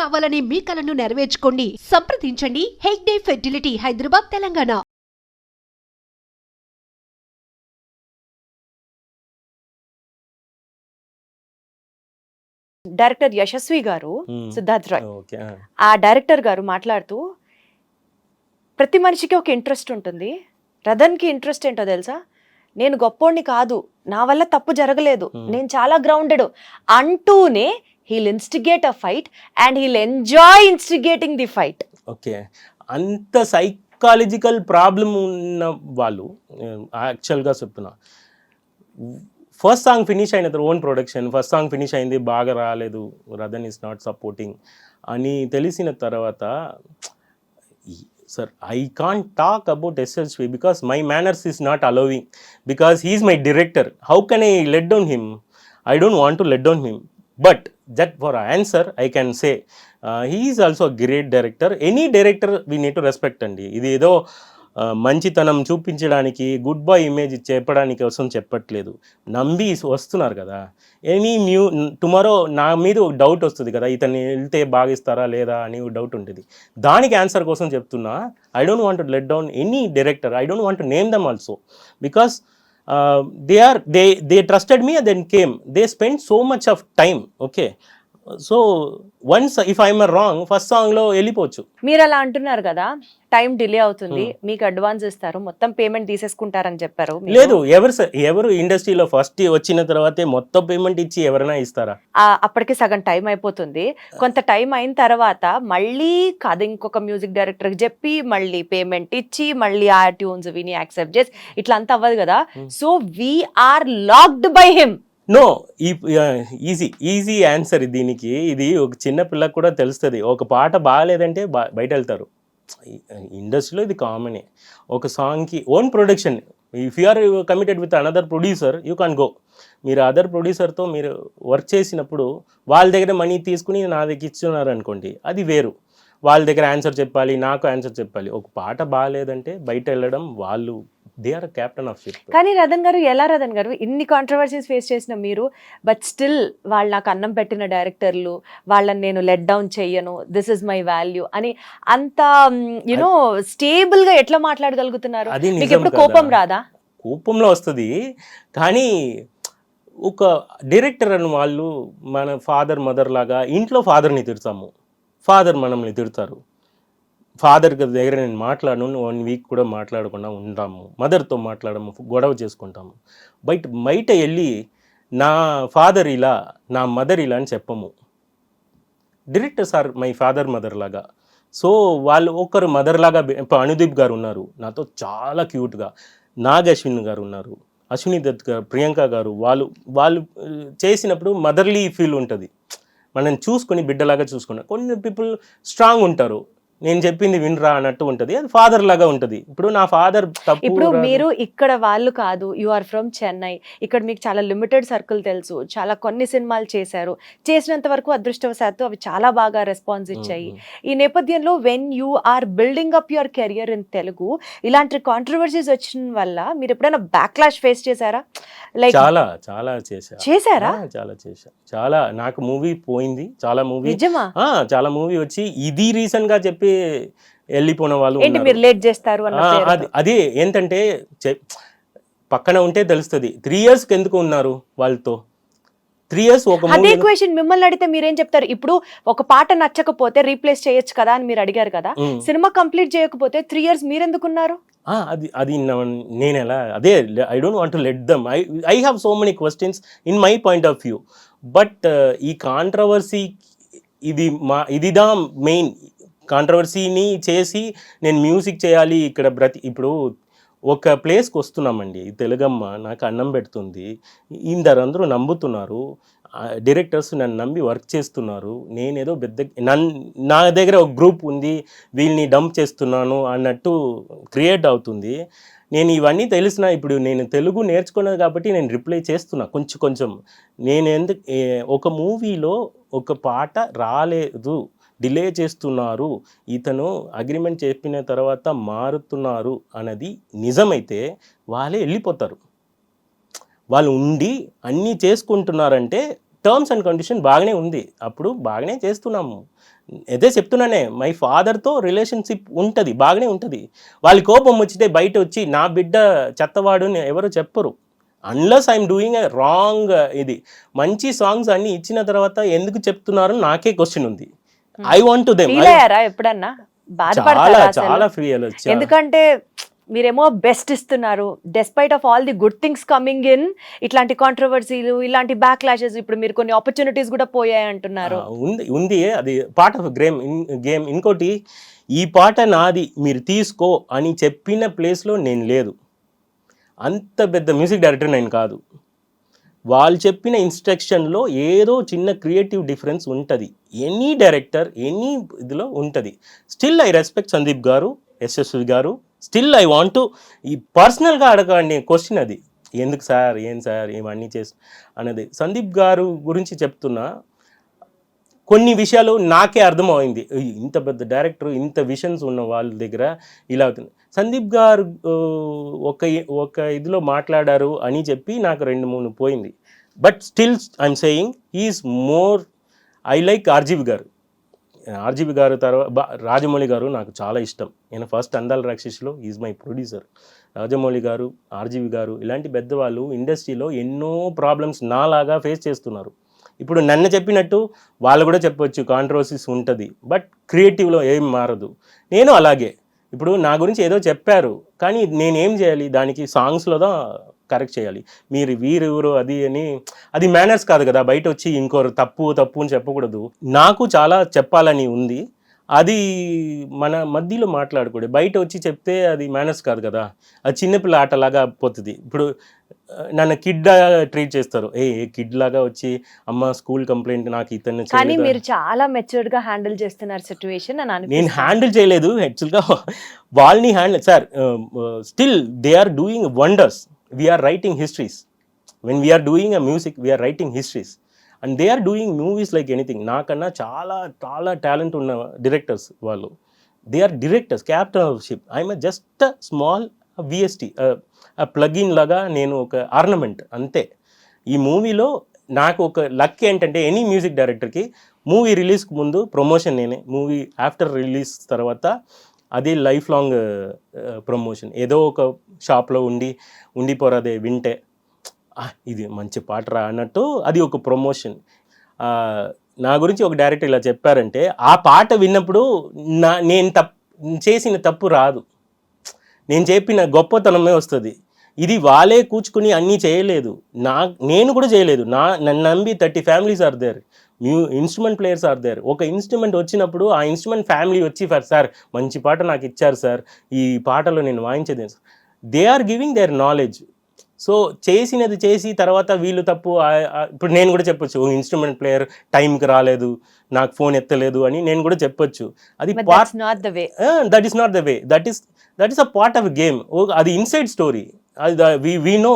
కావాలనే మీ కలను నెరవేర్చుకోండి. సంప్రదించండి హెగ్డే ఫెర్టిలిటీ, హైదరాబాద్, తెలంగాణ. డైరెక్టర్ యశస్వి గారు, సిద్ధార్థ్ రాయ్, ఓకే. ఆ డైరెక్టర్ గారు మాట్లాడుతూ, ప్రతి మనిషికి ఒక ఇంట్రెస్ట్ ఉంటుంది. రదన్కి ఇంట్రెస్ట్ ఏంటో తెలుసా? నేను గొప్పోడిని కాదు, నా వల్ల తప్పు జరగలేదు, నేను చాలా గ్రౌండెడ్ అంటూనే he'll instigate a fight and he'll enjoy instigating the fight. Okay, అంత సైకాలజికల్ ప్రాబ్లం ఉన్న వాళ్ళు యాక్చువల్గా చెప్తున్నా, ఫస్ట్ సాంగ్ ఫినిష్ అయిన తర్వాత own production, first song finish అయింది, బాగా రాలేదు, రదన్ ఈస్ నాట్ సపోర్టింగ్ అని తెలిసిన తర్వాత, sir I can't talk about SSV because my manners is not allowing, because he is my director. How can I let down him? I don't want to let down him, but that for answer I can say he is also a great director. Any director we need to respect అండి. ఇది ఏదో మంచితనం చూపించడానికి, good boy image చెప్పడానికి కోసం చెప్పట్లేదు, నమ్మి వస్తున్నారు కదా. ఎనీ టుమారో నా మీద డౌట్ వస్తుంది కదా, ఇతన్ని వెళ్తే బాగిస్తారా లేదా అని డౌట్ ఉంటుంది, దానికి ఆన్సర్ కోసం చెప్తున్నా. I don't want to let down any director, I don't want to name them also, because they trusted me and then came, they spent so much of time. Okay, so once if I'm wrong, first సాంగ్లో వెళ్ళిపోవచ్చు. మీరు అలా అంటున్నారు కదా, time delay అవుతుంది, మీకు advance ఇస్తారు, మొత్తం పేమెంట్ తీసేసుకుంటారని చెప్పారు. లేదు, ఎవరు ఇండస్ట్రీలో ఫస్ట్ వచ్చిన తర్వాతే మొత్తం పేమెంట్ ఇచ్చి ఎవరైనా ఇస్తారా? అప్పటికి సగం టైం అయిపోతుంది. కొంత టైం అయిన తర్వాత మళ్ళీ కథ ఇంకొక మ్యూజిక్ డైరెక్టర్కి చెప్పి, మళ్ళీ పేమెంట్ ఇచ్చి, మళ్ళీ ఆ ట్యూన్స్ విని యాక్సెప్ట్ చేసి, ఇట్లా అంతా అవ్వదు కదా. So we're locked by him. No, easy answer దీనికి. ఇది ఒక చిన్న పిల్లకి కూడా తెలుస్తుంది. ఒక పాట బాగాలేదంటే బయట వెళ్తారు. ఇండస్ట్రీలో ఇది కామనే. ఒక సాంగ్కి own production, if you are committed with another producer you can go. మీరు అదర్ ప్రొడ్యూసర్తో మీరు వర్క్ చేసినప్పుడు వాళ్ళ దగ్గర మనీ తీసుకుని నా దగ్గర ఇస్తున్నారు అనుకోండి, అది వేరు. వాళ్ళ దగ్గర ఆన్సర్ చెప్పాలి, నాకు ఆన్సర్ చెప్పాలి. ఒక పాట బాగాలేదంటే బయట వెళ్ళడం, వాళ్ళు they are captain of ship. కానీ రదన్ గారు, ఎలా రదన్ గారు, ఇన్ని కాంట్రవర్సీస్ ఫేస్ చేసిన మీరు, బట్ స్టిల్ వాళ్ళు నాకు అన్నం పెట్టిన డైరెక్టర్లు, వాళ్ళని నేను లెట్ డౌన్ చెయ్యను, దిస్ ఇస్ మై వాల్యూ అని అంత యునో స్టేబుల్ గా ఎట్లా మాట్లాడగలుగుతున్నారు? మీకు ఎప్పుడు కోపం రాదా? కోపంలో వస్తుంది, కానీ ఒక డైరెక్టర్ అని వాళ్ళు మన ఫాదర్ మదర్ లాగా, ఇంట్లో ఫాదర్ని తిడతాము, ఫాదర్ మనల్ని తిడతారు. ఫాదర్ దగ్గర నేను మాట్లాడను, 1 వీక్ కూడా మాట్లాడకుండా ఉంటాము, మదర్తో మాట్లాడము, గొడవ చేసుకుంటాము. బయట వెళ్ళి నా ఫాదర్ ఇలా, నా మదర్ ఇలా అని చెప్పము. Directors are my father mother లాగా. సో వాళ్ళు ఒకరు మదర్ లాగా. ఇప్పుడు అనుదీప్ గారు ఉన్నారు నాతో చాలా క్యూట్గా, నాగ్ అశ్విన్ గారు ఉన్నారు, అశ్విని దత్ గారు, ప్రియాంక గారు, వాళ్ళు చేసినప్పుడు మదర్లీ ఫీల్ ఉంటుంది. మనం చూసుకొని బిడ్డలాగా చూసుకున్నా. కొన్ని పీపుల్ స్ట్రాంగ్ ఉంటారు, నేను చెప్పింది వినరా అన్నట్టు ఉంటుంది, అది ఫాదర్ లాగా ఉంటుంది. ఇప్పుడు నా ఫాదర్ తప్పు. ఇప్పుడు మీరు ఇక్కడ వాళ్ళు కాదు, యు ఆర్ ఫ్రమ్ చెన్నై, ఇక్కడ మీకు చాలా లిమిటెడ్ సర్కిల్ తెలుసు, చాలా కొన్ని సినిమాలు చేశారు, చేసినంత వరకు అదృష్టవశాత్తు అవి చాలా బాగా రెస్పాన్స్ ఇచ్చాయి. ఈ నేపథ్యంలో when you are building up your career in Telugu, ఇలాంటి కాంట్రవర్సీస్ వచ్చిన వల్ల మీరు ఎప్పుడైనా బ్యాక్లాష్ ఫేస్ చేశారా? లైక్ చాలా చేశారా? చాలా చేశా. చాలా నాకు మూవీ పోయింది, చాలా మూవీ, నిజమా? చాలా మూవీ వచ్చి ఇది రీసెంట్ గా చెప్పి వెళ్ళిపోయిన వాళ్ళు. మీరు లేట్ చేస్తారు అదే ఏంటంటే పక్కన ఉంటే తెలుస్తుంది. 3 years ఎందుకు ఉన్నారు వాళ్ళతో? 3 years ఒక అదే క్వశ్చన్ మిమ్మల్ని అడిగితే మీరేం చెప్తారు? ఇప్పుడు ఒక పాట నచ్చకపోతే రీప్లేస్ చేయొచ్చు కదా అని మీరు అడిగారు కదా, సినిమా కంప్లీట్ చేయకపోతే 3 years మీరెందుకున్నారు? అది నేను ఎలా, అదే I don't want to let them. I have so many questions in my point of view. But ఈ కాంట్రవర్సీ ఇదిదా మెయిన్. కాంట్రవర్సీని చేసి నేను మ్యూజిక్ చేయాలి ఇక్కడ ఇప్పుడు ఒక ప్లేస్కి వస్తున్నామండి, తెలుగమ్మ నాకు అన్నం పెడుతుంది, అందరూ నమ్ముతున్నారు, డైరెక్టర్స్ నన్ను నమ్మి వర్క్ చేస్తున్నారు, నేనేదో నా దగ్గర ఒక గ్రూప్ ఉంది, వీళ్ళని డంప్ చేస్తున్నాను అన్నట్టు క్రియేట్ అవుతుంది. నేను ఇవన్నీ తెలిసిన, ఇప్పుడు నేను తెలుగు నేర్చుకున్నది కాబట్టి నేను రిప్లై చేస్తున్నా కొంచెం. నేను ఒక మూవీలో ఒక పాట రాలేదు, డిలే చేస్తున్నారు, ఇతను అగ్రిమెంట్ చెప్పిన తర్వాత మారుతున్నారు అన్నది నిజమైతే వాళ్ళే వెళ్ళిపోతారు. వాళ్ళు ఉండి అన్నీ చేసుకుంటున్నారంటే టర్మ్స్ అండ్ కండిషన్ బాగానే ఉంది, అప్పుడు బాగానే చేస్తున్నాము. అదే చెప్తున్నానే, మై ఫాదర్తో రిలేషన్షిప్ ఉంటుంది, బాగానే ఉంటుంది. వాళ్ళ కోపం వచ్చితే బయట వచ్చి నా బిడ్డ చెత్తవాడు అని ఎవరు చెప్పరు, unless I'm doing a wrong. ఇది మంచి సాంగ్స్ అన్ని ఇచ్చిన తర్వాత ఎందుకు చెప్తున్నారు నాకే క్వశ్చన్ ఉంది. I want to them. Feel అయ్యారా ఎప్పుడన్నా? చాలా బాధపడతారా అసలు? చాలా ఫ్రీ అవ్వచ్చు. ఎందుకంటే మీరేమో బెస్ట్ ఇస్తున్నారు, despite of all the good things coming in, ఇట్లాంటి కాంట్రవర్సీలు, ఇలాంటి బ్యాక్ క్లాషెస్, ఇప్పుడు మీరు కొన్ని ఆపర్చునిటీస్ కూడా పోయాయి అంటున్నారు. ఉంది అది పార్ట్ ఆఫ్ గేమ్. ఇంకోటి, ఈ పాట నాది మీరు తీసుకో అని చెప్పిన ప్లేస్లో నేను లేదు, అంత పెద్ద మ్యూజిక్ డైరెక్టర్ నేను కాదు. వాళ్ళు చెప్పిన ఇన్స్ట్రక్షన్లో ఏదో చిన్న క్రియేటివ్ డిఫరెన్స్ ఉంటుంది, ఎనీ డైరెక్టర్ ఎనీ ఇదిలో ఉంటుంది. స్టిల్ ఐ రెస్పెక్ట్ సందీప్ గారు, యశస్వి గారు. స్టిల్ ఐ వాంట్ టు ఈ పర్సనల్గా అడగండి క్వశ్చన్, అది ఎందుకు సార్, ఏం సార్ ఇవన్నీ చేసి అనేది. సందీప్ గారు గురించి చెప్తున్నా, కొన్ని విషయాలు నాకే అర్థమైంది, ఇంత పెద్ద డైరెక్టర్, ఇంత విషన్స్ ఉన్న వాళ్ళ దగ్గర ఇలా అవుతుంది. సందీప్ గారు ఒక ఇదిలో మాట్లాడారు అని చెప్పి నాకు 2-3 పోయింది. But still I'm saying he's more, I like RGV గారు తర్వాత రాజమౌళి గారు నాకు చాలా ఇష్టం. నేను ఫస్ట్ అందాల రాక్షసిలో ఈజ్ మై ప్రొడ్యూసర్. రాజమౌళి గారు, ఆర్జీవి గారు ఇలాంటి పెద్దవాళ్ళు ఇండస్ట్రీలో ఎన్నో ప్రాబ్లమ్స్ నాలాగా ఫేస్ చేస్తున్నారు. ఇప్పుడు నన్ను చెప్పినట్టు వాళ్ళు కూడా చెప్పొచ్చు, కాంట్రవర్సీస్ ఉంటుంది, బట్ క్రియేటివ్లో ఏం మారదు. నేను అలాగే, ఇప్పుడు నా గురించి ఏదో చెప్పారు కానీ నేనేం చేయాలి, దానికి సాంగ్స్లో కరెక్ట్ చేయాలి. మీరు వీరెవరు అది అని, అది మేనర్స్ కాదు కదా, బయట వచ్చి ఇంకోరు తప్పు అని చెప్పకూడదు. నాకు చాలా చెప్పాలని ఉంది, అది మన మధ్యలో మాట్లాడకూడదు. బయట వచ్చి చెప్తే అది మేనర్స్ కాదు కదా, అది చిన్నపిల్ల ఆటలాగా పోతుంది. ఇప్పుడు నన్ను కిడ్ ట్రీట్ చేస్తారు, కిడ్ లాగా వచ్చి అమ్మ స్కూల్ కంప్లైంట్ నాకు ఇతను. కానీ మీరు చాలా మెచ్యూర్డ్ గా హ్యాండిల్ చేస్తున్నారు సిచ్యువేషన్ అని అనిపిస్తుంది. నేను హ్యాండిల్ చేయలేదు యాక్చువల్గా, వాళ్ళని handle. Sir still they are doing wonders. We are writing histories. When we are doing a music, we are writing histories. And they are doing movies like anything. నాకన్నా చాలా చాలా టాలెంట్ ఉన్న డైరెక్టర్స్ వాళ్ళు. They are directors, captain of ship. I'm just small VST, plugin లాగా, నేను ఒక ornament అంతే. ఈ మూవీలో నాకు ఒక లక్ ఏంటంటే, ఎనీ మ్యూజిక్ డైరెక్టర్కి మూవీ రిలీజ్కి ముందు ప్రమోషన్ నేనే, మూవీ ఆఫ్టర్ రిలీజ్ తర్వాత అది లైఫ్ లాంగ్ ప్రమోషన్. ఏదో ఒక షాప్లో ఉండిపోరాదే వింటే ఇది మంచి పాటరా అన్నట్టు అది ఒక ప్రమోషన్. నా గురించి ఒక డైరెక్టర్ ఇలా చెప్పారంటే, ఆ పాట విన్నప్పుడు నేను చేసిన తప్పు రాదు, నేను చెప్పిన గొప్పతనమే వస్తుంది. ఇది వాళ్ళే కూర్చుకుని అన్నీ చేయలేదు, నేను కూడా చేయలేదు. నన్ను నమ్మి 30 families are there, instrument players are there. ఒక ఇన్స్ట్రుమెంట్ వచ్చినప్పుడు ఆ ఇన్స్ట్రుమెంట్ ఫ్యామిలీ వచ్చి, సార్ మంచి పాట నాకు ఇచ్చారు సార్, ఈ పాటలో నేను వాయించేది. They are giving their knowledge. So చేసినది చేసి తర్వాత వీళ్ళు తప్పు. ఇప్పుడు నేను కూడా చెప్పొచ్చు, ఇన్స్ట్రుమెంట్ ప్లేయర్ టైంకి రాలేదు, నాకు ఫోన్ ఎత్తలేదు అని నేను కూడా చెప్పొచ్చు. అది that is not the way, that is a part of game. అది ఇన్సైడ్ స్టోరీ, అది వీ నో